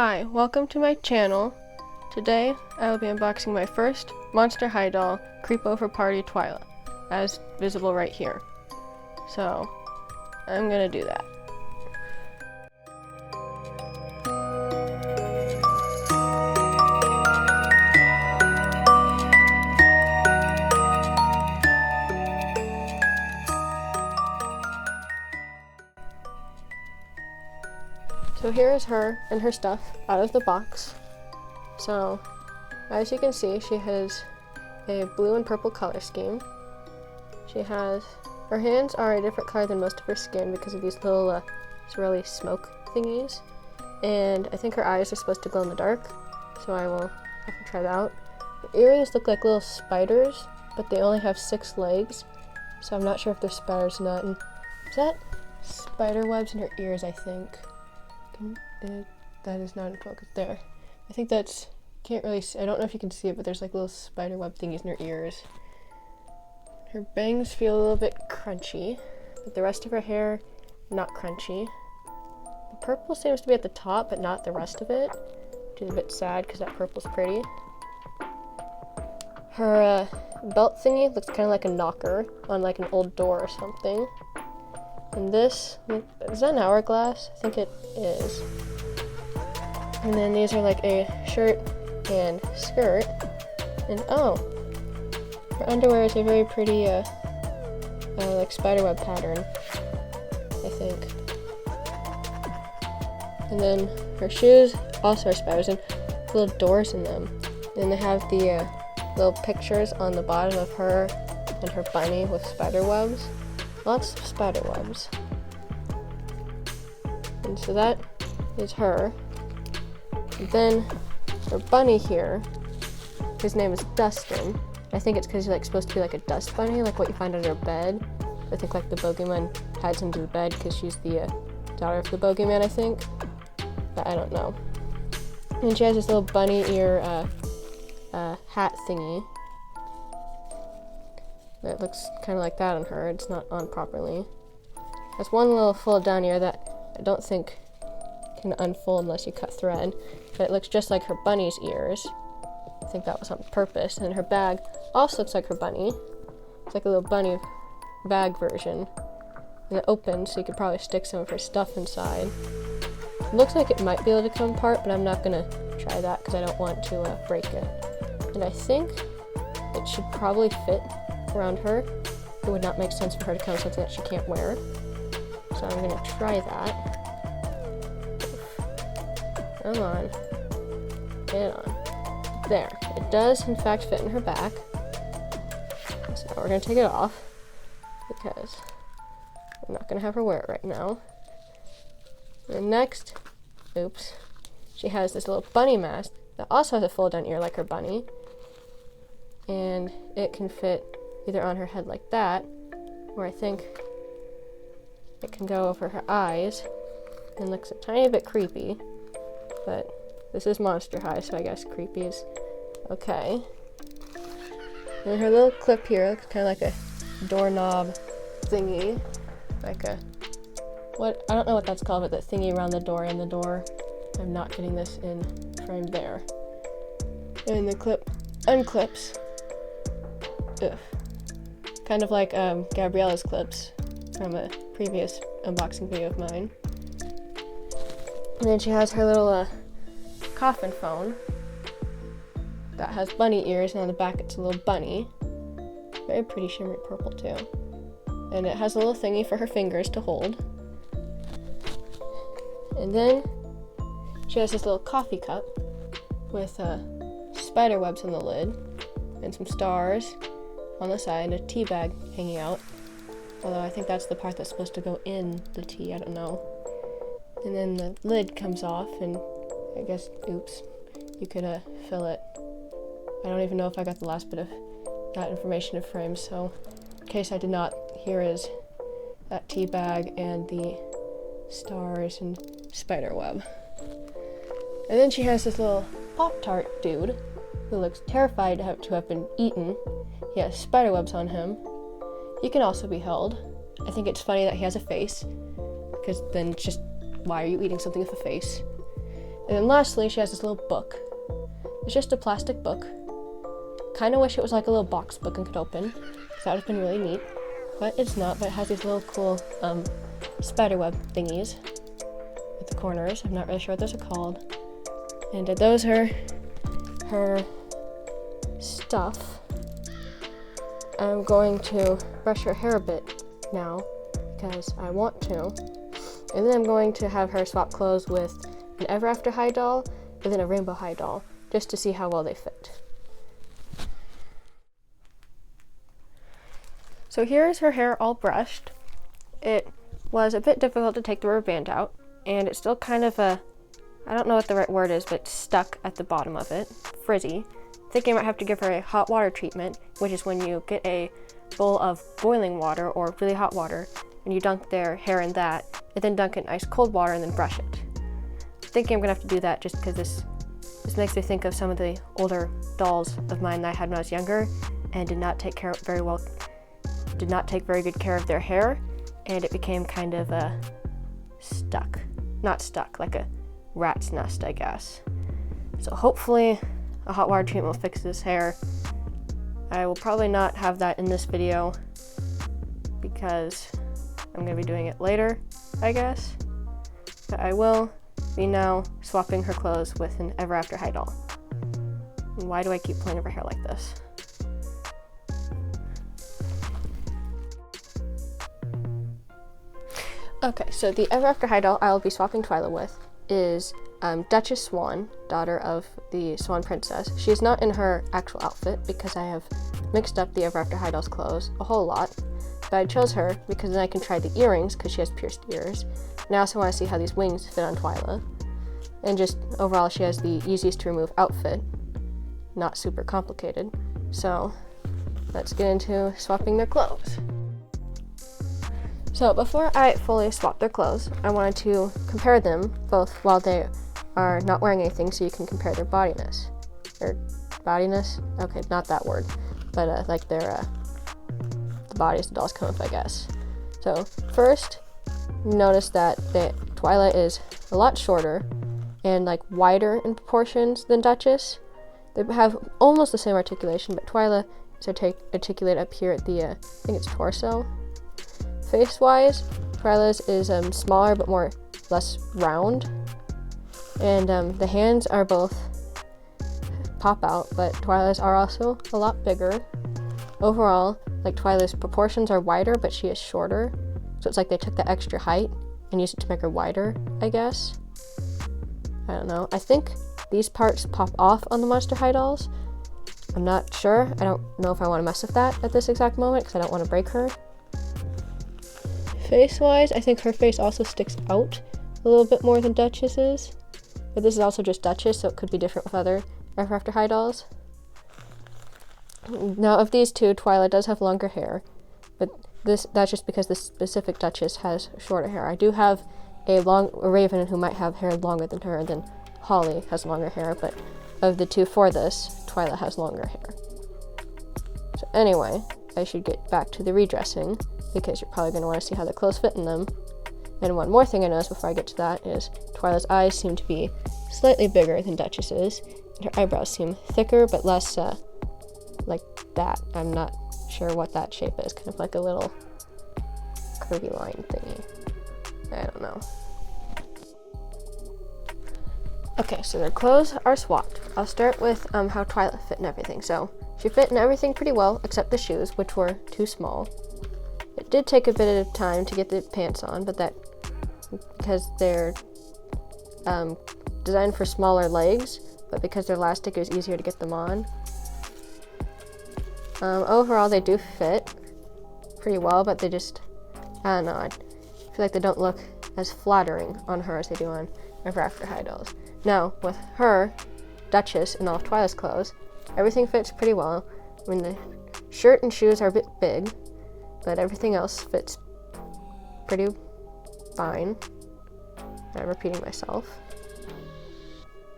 Hi, welcome to my channel. Today I will be unboxing my first Monster High doll, Creepover Party Twyla, as visible right here. So, I'm gonna do that. So here is her and her stuff out of the box. So, as you can see, she has a blue and purple color scheme. Her hands are a different color than most of her skin because of these little swirly smoke thingies. And I think her eyes are supposed to glow in the dark, so I will have to try that out. Her earrings look like little spiders, but they only have 6 legs, so I'm not sure if they're spiders or not. And is that spider webs in her ears, I think? That is not in focus there. I think that's, can't really see, I don't know if you can see it, but there's like little spider web thingies in her ears. Her bangs feel a little bit crunchy, but the rest of her hair, not crunchy. The purple seems to be at the top, but not the rest of it, which is a bit sad because that purple's pretty. Her belt thingy looks kind of like a knocker on like an old door or something. And this, is that an hourglass? I think it is. And then these are like a shirt and skirt. And oh, her underwear is a very pretty like spiderweb pattern, I think. And then her shoes also are spiders and little doors in them. And they have the little pictures on the bottom of her and her bunny with spider webs. Lots of spider webs. And so that is her. And then her bunny here, his name is Dustin. I think it's because he's like supposed to be like a dust bunny, like what you find under a bed. I think like the bogeyman hides him to the bed because she's the daughter of the bogeyman, I think. But I don't know. And she has this little bunny ear hat thingy. It looks kind of like that on her. It's not on properly. There's one little fold down here that I don't think can unfold unless you cut thread, but it looks just like her bunny's ears. I think that was on purpose. And her bag also looks like her bunny. It's like a little bunny bag version. And it opens, so you could probably stick some of her stuff inside. It looks like it might be able to come apart, but I'm not gonna try that because I don't want to break it. And I think it should probably fit around her. It would not make sense for her to come with something that she can't wear. So I'm gonna try that. Come on. Get on. There. It does in fact fit in her back. So we're gonna take it off because I'm not gonna have her wear it right now. And next, oops, she has this little bunny mask that also has a fold down ear like her bunny. And it can fit either on her head like that, or I think it can go over her eyes and looks a tiny bit creepy, but this is Monster High, so I guess creepy is okay. And her little clip here looks kind of like a doorknob thingy, like a, what, I don't know what that's called, but that thingy around the door and the door. I'm not getting this in frame there. And the clip unclips. Ugh. Kind of like Gabriella's clips from a previous unboxing video of mine. And then she has her little coffin phone that has bunny ears, and on the back it's a little bunny. Very pretty shimmery purple too. And it has a little thingy for her fingers to hold. And then she has this little coffee cup with spider webs on the lid and some stars on the side and a tea bag hanging out. Although I think that's the part that's supposed to go in the tea, I don't know. And then the lid comes off and I guess, oops, you could fill it. I don't even know if I got the last bit of that information in frame, so in case I did not, here is that tea bag and the stars and spider web. And then she has this little Pop-Tart dude who looks terrified to have been eaten. He has spider webs on him. He can also be held. I think it's funny that he has a face, because then it's just, why are you eating something with a face? And then lastly, she has this little book. It's just a plastic book. Kind of wish it was like a little box book and could open, because that would have been really neat. But it's not, but it has these little cool spiderweb thingies at the corners. I'm not really sure what those are called. And those are her stuff. I'm going to brush her hair a bit now, because I want to. And then I'm going to have her swap clothes with an Ever After High doll and then a Rainbow High doll, just to see how well they fit. So here's her hair all brushed. It was a bit difficult to take the rubber band out, and it's still kind of I don't know what the right word is, but stuck at the bottom of it, frizzy. Thinking I might have to give her a hot water treatment, which is when you get a bowl of boiling water or really hot water, and you dunk their hair in that, and then dunk it in ice cold water and then brush it. Thinking I'm gonna have to do that just because this makes me think of some of the older dolls of mine that I had when I was younger and did not take very good care of their hair, and it became kind of stuck. Not stuck, like a rat's nest, I guess. So hopefully a hot water treatment will fix this hair. I will probably not have that in this video because I'm gonna be doing it later, I guess. But I will be now swapping her clothes with an Ever After High doll. And why do I keep pulling over hair like this? Okay, so the Ever After High doll I'll be swapping Twyla with is Duchess Swan, daughter of the Swan Princess. She is not in her actual outfit because I have mixed up the Ever After High doll's clothes a whole lot, but I chose her because then I can try the earrings because she has pierced ears. And I also want to see how these wings fit on Twyla. And just overall, she has the easiest to remove outfit, not super complicated. So let's get into swapping their clothes. So before I fully swap their clothes, I wanted to compare them both while they are not wearing anything, so you can compare their bodiness. Or bodiness? Okay, not that word, but like their the bodies the dolls come with, I guess. So first, notice that Twyla is a lot shorter and like wider in proportions than Duchess. They have almost the same articulation, but Twyla is articulated up here at the I think it's torso. Face-wise, Twyla's is smaller but less round, and the hands are both pop out, but Twyla's are also a lot bigger. Overall, like Twyla's proportions are wider, but she is shorter, so it's like they took the extra height and used it to make her wider, I guess. I don't know. I think these parts pop off on the Monster High dolls. I'm not sure. I don't know if I want to mess with that at this exact moment because I don't want to break her. Face-wise, I think her face also sticks out a little bit more than Duchess's. But this is also just Duchess, so it could be different with other Ever After High dolls. Now, of these two, Twyla does have longer hair, but that's just because this specific Duchess has shorter hair. I do have a Raven who might have hair longer than her, and then Holly has longer hair, but of the two for this, Twyla has longer hair. So anyway, I should get back to the redressing, because you're probably going to want to see how the clothes fit in them. And one more thing I noticed before I get to that is Twyla's eyes seem to be slightly bigger than Duchess's, and her eyebrows seem thicker but less like that. I'm not sure what that shape is, kind of like a little curvy line thingy. I don't know. Okay, so their clothes are swapped. I'll start with how Twyla fit and everything. So she fit in everything pretty well except the shoes, which were too small. It did take a bit of time to get the pants on, but that because they're designed for smaller legs, but because they're elastic, it was easier to get them on. Overall, they do fit pretty well, but they just, I don't know, I feel like they don't look as flattering on her as they do on Ever After High dolls. Now, with her, Duchess, and all of Twyla's clothes, everything fits pretty well. I mean, the shirt and shoes are a bit big, but everything else fits pretty fine. I'm repeating myself.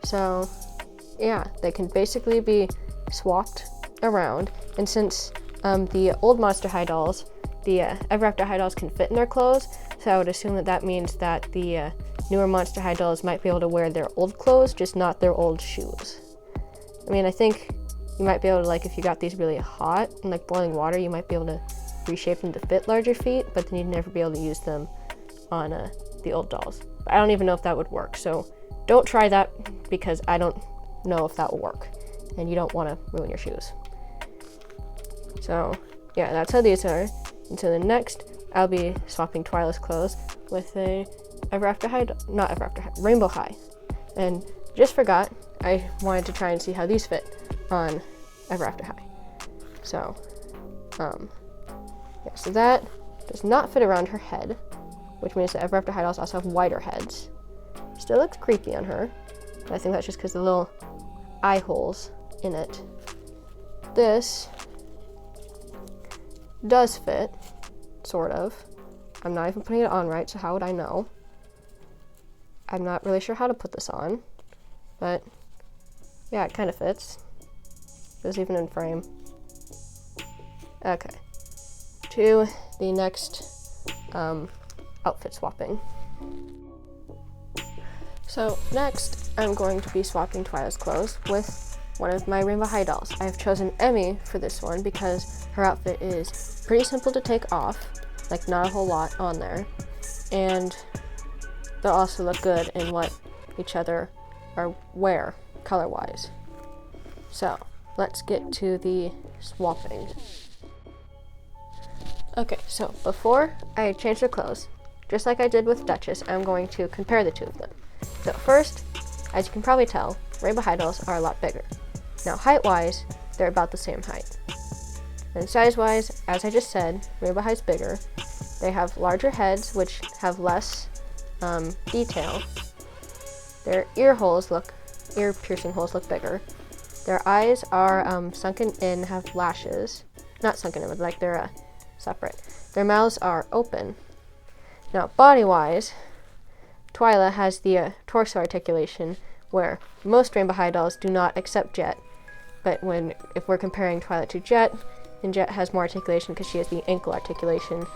So, yeah, they can basically be swapped around, and since the old Monster High dolls the Ever After High dolls can fit in their clothes, so I would assume that that means that the newer Monster High dolls might be able to wear their old clothes, just not their old shoes. I mean, I think you might be able to, like, if you got these really hot and like boiling water, you might be able to reshape them to fit larger feet, but then you'd never be able to use them on the old dolls. But I don't even know if that would work, so don't try that because I don't know if that will work, and you don't want to ruin your shoes. So yeah, that's how these are. And so the next, I'll be swapping Twyla's clothes with a Rainbow High. And just forgot, I wanted to try and see how these fit on Ever After High. So, yeah, so that does not fit around her head, which means that Ever After High dolls also have wider heads. Still looks creepy on her, but I think that's just because the little eye holes in it. This does fit, sort of. I'm not even putting it on right, so how would I know? I'm not really sure how to put this on, but yeah, it kind of fits. It was even in frame. Okay, to the next outfit swapping. So next, I'm going to be swapping Twyla's clothes with one of my Rainbow High dolls. I have chosen Emmy for this one because her outfit is pretty simple to take off, like not a whole lot on there, and they'll also look good in what each other wear color-wise. So let's get to the swapping. Okay, so before I change their clothes, just like I did with Duchess, I'm going to compare the two of them. So first, as you can probably tell, Rainbow High dolls are a lot bigger. Now height-wise, they're about the same height. And size-wise, as I just said, Rainbow High's bigger. They have larger heads, which have less detail. Their ear piercing holes look bigger. Their eyes are sunken in, have lashes. Not sunken in, but like they're separate. Their mouths are open. Now, body-wise, Twyla has the torso articulation, where most Rainbow High dolls do not except Jet. But if we're comparing Twyla to Jet, then Jet has more articulation because she has the ankle articulation,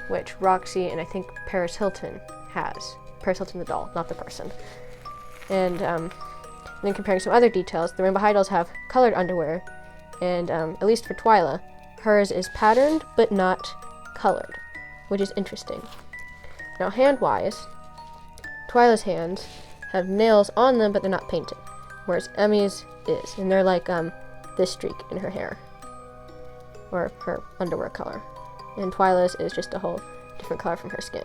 which Roxy and I think Paris Hilton has. Paris Hilton the doll, not the person. And then comparing some other details, the Rainbow High dolls have colored underwear, and at least for Twyla, hers is patterned but not colored, which is interesting. Now hand-wise, Twyla's hands have nails on them but they're not painted, whereas Emmy's is, and they're like this streak in her hair, or her underwear color. And Twyla's is just a whole different color from her skin.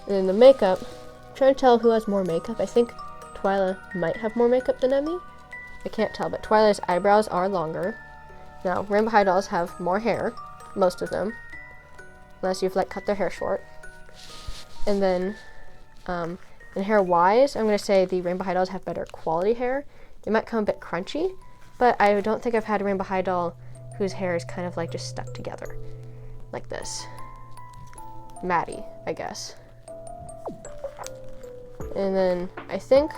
And then the makeup, I'm trying to tell who has more makeup. I think Twyla might have more makeup than Emmy. I can't tell, but Twyla's eyebrows are longer. Now, Rainbow High dolls have more hair, most of them, unless you've like cut their hair short. And then, in hair-wise, I'm going to say the Rainbow High dolls have better quality hair. They might come a bit crunchy, but I don't think I've had a Rainbow High doll whose hair is kind of like just stuck together, like this. Maddie, I guess. And then I think,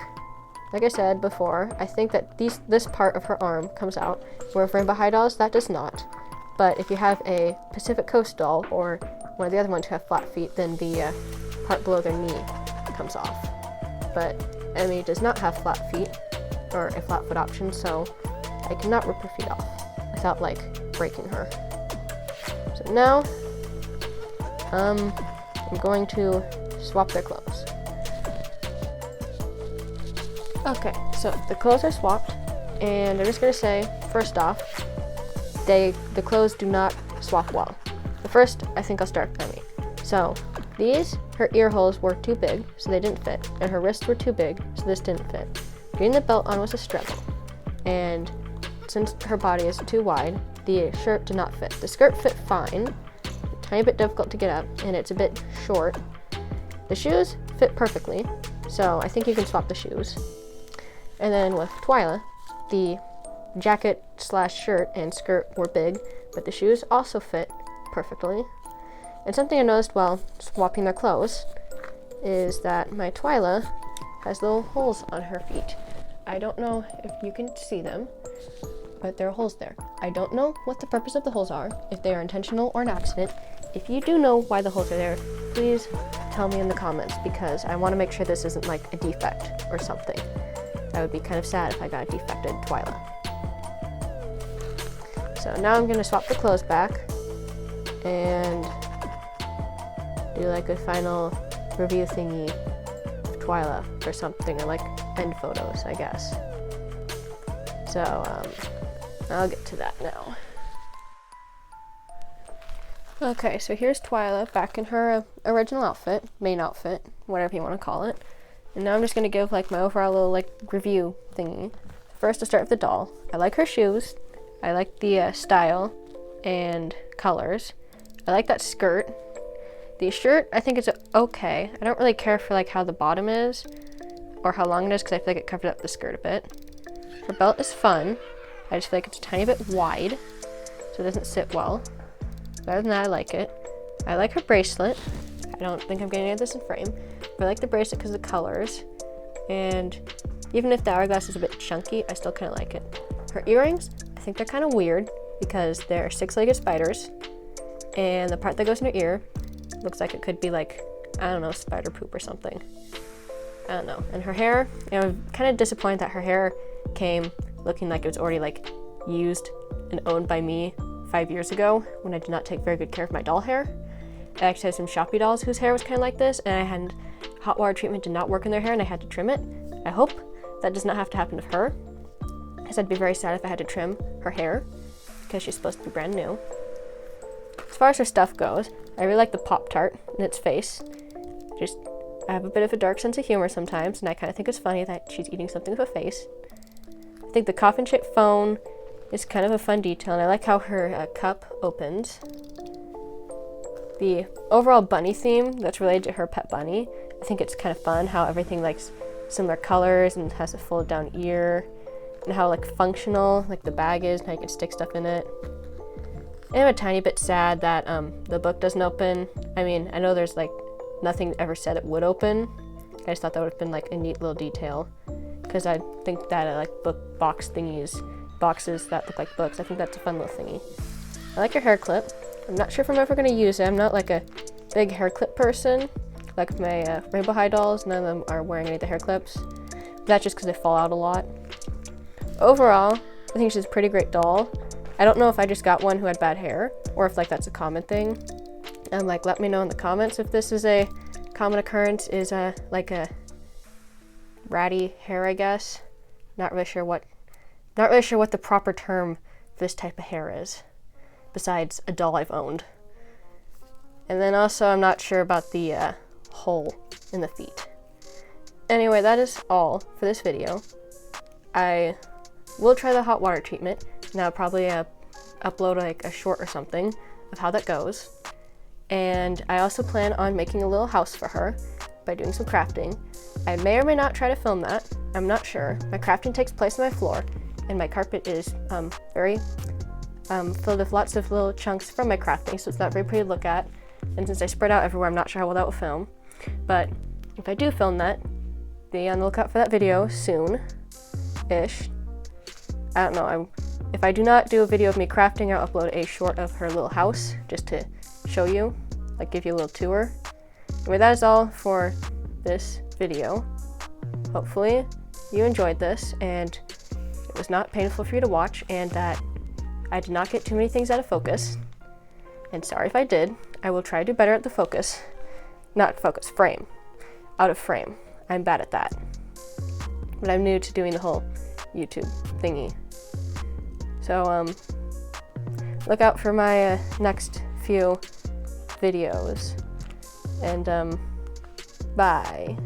like I said before, I think that this part of her arm comes out, where with Rainbow High dolls, that does not. But if you have a Pacific Coast doll, or one of the other ones who have flat feet, then the part below their knee comes off. But Emmy does not have flat feet, or a flat foot option, so I cannot rip her feet off without like breaking her. So now, I'm going to swap their clothes. Okay, so the clothes are swapped, and I'm just gonna say, first off, the clothes do not swap well. The first, I think I'll start with Emmy. So these, her ear holes were too big, so they didn't fit, and her wrists were too big, so this didn't fit. Getting the belt on was a struggle, and since her body is too wide, the shirt did not fit. The skirt fit fine, a tiny bit difficult to get up, and it's a bit short. The shoes fit perfectly, so I think you can swap the shoes. And then with Twyla, the jacket / shirt and skirt were big, but the shoes also fit perfectly. And something I noticed while swapping their clothes is that my Twyla has little holes on her feet. I don't know if you can see them, but there are holes there. I don't know what the purpose of the holes are, if they are intentional or an accident. If you do know why the holes are there, please tell me in the comments, because I want to make sure this isn't like a defect or something. That would be kind of sad if I got a defected Twyla. So now I'm going to swap the clothes back and do like a final review thingy of Twyla or something, or like end photos, I guess. So I'll get to that now. Okay, so here's Twyla back in her original outfit, main outfit, whatever you want to call it. And now I'm just going to give like my overall little like review thingy. First, to start with the doll. I like her shoes. I like the style and colors. I like that skirt. The shirt, I think it's okay. I don't really care for like how the bottom is or how long it is, because I feel like it covered up the skirt a bit. Her belt is fun. I just feel like it's a tiny bit wide, so it doesn't sit well. But other than that, I like it. I like her bracelet. I don't think I'm getting any of this in frame, but I like the bracelet because of the colors. And even if the hourglass is a bit chunky, I still kind of like it. Her earrings, I think they're kind of weird because they're six-legged spiders, and the part that goes in her ear looks like it could be like, I don't know, spider poop or something. I don't know. And her hair, you know, I'm kind of disappointed that her hair came looking like it was already like used and owned by me 5 years ago when I did not take very good care of my doll hair. I actually had some Shopee dolls whose hair was kind of like this, and I had hot water treatment did not work in their hair and I had to trim it. I hope that does not have to happen to her, because I'd be very sad if I had to trim her hair because she's supposed to be brand new. As far as her stuff goes, I really like the Pop-Tart in its face. I have a bit of a dark sense of humor sometimes, and I kind of think it's funny that she's eating something with a face. I think the coffin-shaped phone is kind of a fun detail, and I like how her cup opens. The overall bunny theme that's related to her pet bunny, I think it's kind of fun how everything likes similar colors and has a fold down ear, and how like functional like the bag is and how you can stick stuff in it. And I'm a tiny bit sad that the book doesn't open. I mean, I know there's like nothing ever said it would open. I just thought that would have been like a neat little detail, because I think that I like book box thingies, boxes that look like books. I think that's a fun little thingy. I like her hair clip. I'm not sure if I'm ever going to use it. I'm not like a big hair clip person. Like my Rainbow High dolls, none of them are wearing any of the hair clips. That's just because they fall out a lot. Overall, I think she's a pretty great doll. I don't know if I just got one who had bad hair, or if like that's a common thing. Like, let me know in the comments if this is a common occurrence, is like a ratty hair, I guess. Not really sure what the proper term for this type of hair is, besides a doll I've owned. And then also, I'm not sure about the hole in the feet. Anyway, that is all for this video. I will try the hot water treatment, and I'll probably upload like a short or something of how that goes. And I also plan on making a little house for her by doing some crafting. I may or may not try to film that. I'm not sure. My crafting takes place on my floor, and my carpet is very filled with lots of little chunks from my crafting, so it's not very pretty to look at. And since I spread out everywhere, I'm not sure how well that will film. But if I do film that, be on the lookout for that video soon-ish. I don't know. If I do not do a video of me crafting, I'll upload a short of her little house just to show you, like give you a little tour. Anyway, that is all for this video. Hopefully you enjoyed this and it was not painful for you to watch, and that I did not get too many things out of focus. And sorry if I did. I will try to do better at the focus. Not focus, frame. Out of frame. I'm bad at that. But I'm new to doing the whole YouTube thingy. So look out for my next few videos. And bye.